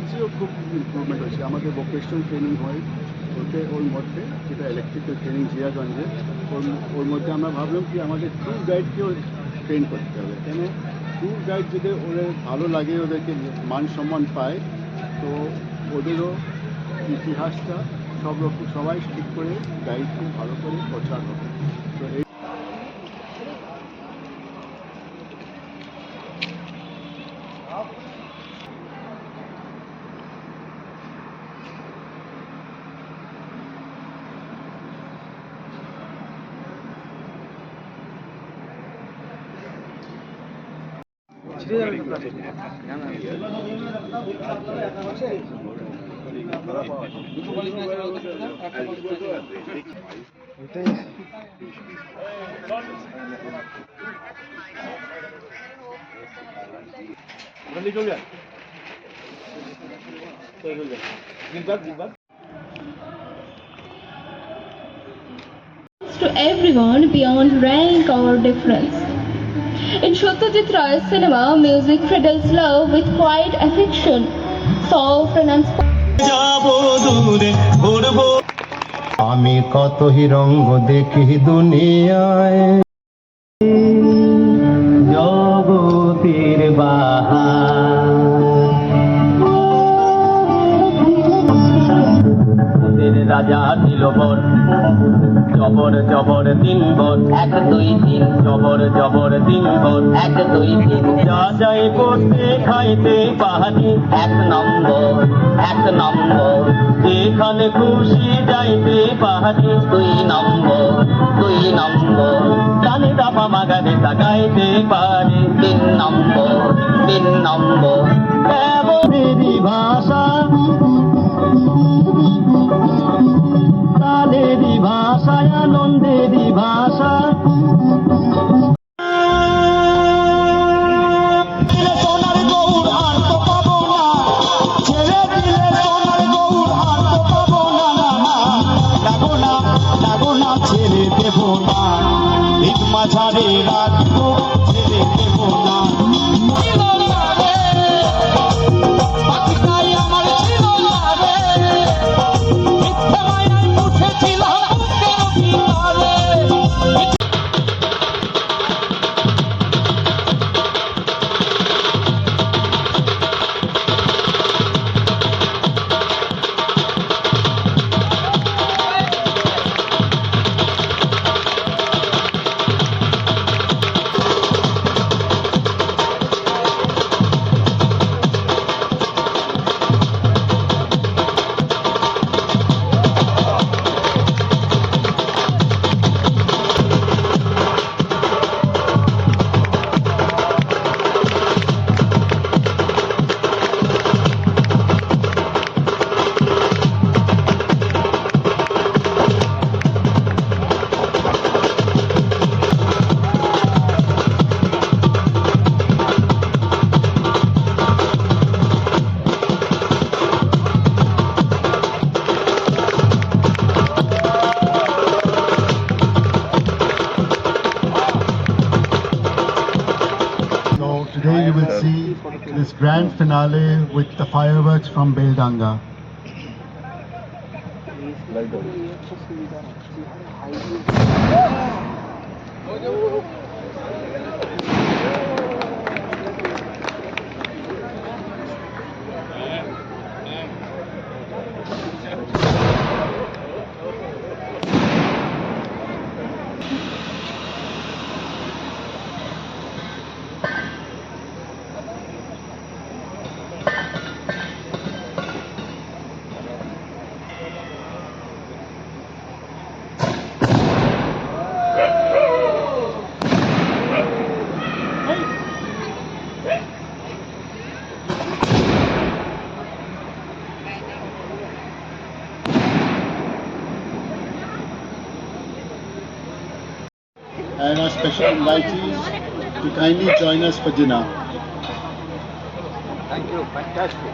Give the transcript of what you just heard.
টেকনোলজিও খুব ইম্প্রুভমেন্ট হয়েছে। আমাদের ভোকেশনাল ট্রেনিং হয় ওর মধ্যে, যেটা ইলেকট্রিক্যাল ট্রেনিং জিয়াগঞ্জে, ওর মধ্যে আমরা ভাবলাম কি আমাদের ট্যুর গাইডকেও ট্রেন করতে হবে। কেন ট্যুর গাইড যদি ওদের ভালো লাগে, ওদেরকে মান সম্মান পায়, তো ওদেরও ইতিহাসটা সব রকম সবাই ঠিক করে গাইডকে ভালো করে প্রচার হবে। তো এই to everyone beyond rank or difference. In Satyajit Ray's cinema, music cradles love with quiet affection, soft and unspoken. আমি কতই রঙ্গ দেখি দুনিয়ায়, জগতের বাহার রাজা নীলবর, জবর জবর দিনবর, 1 2 3 জবর জবর দিনবর, 1 2 3 যা যাই করতে খাইতে পাহাড়ি, 1 নম্বর 1 নম্বর, যেখানে খুশি যাইতে পাহাড়ি, 2 নম্বর 2 নম্বর, জানি দাপা মাগানে তাকাইতে পারি, 3 নম্বর 3 নম্বর, দেবদেবী ভাষা তালেরই ভাষায় আনন্দেরই ভাষা। সোনার গৌর আর তো পাবো না, ছেড়ে দিলে সোনার গৌর আর তো পাবো না, ডাকো না ডাকো না ছেড়ে দেব না, ঈদ মাঝারে রাখবো ছেড়ে দেব না। Today you will see this grand finale with the fireworks from Beldanga. And our special invitees to kindly join us for dinner. Thank you, fantastic.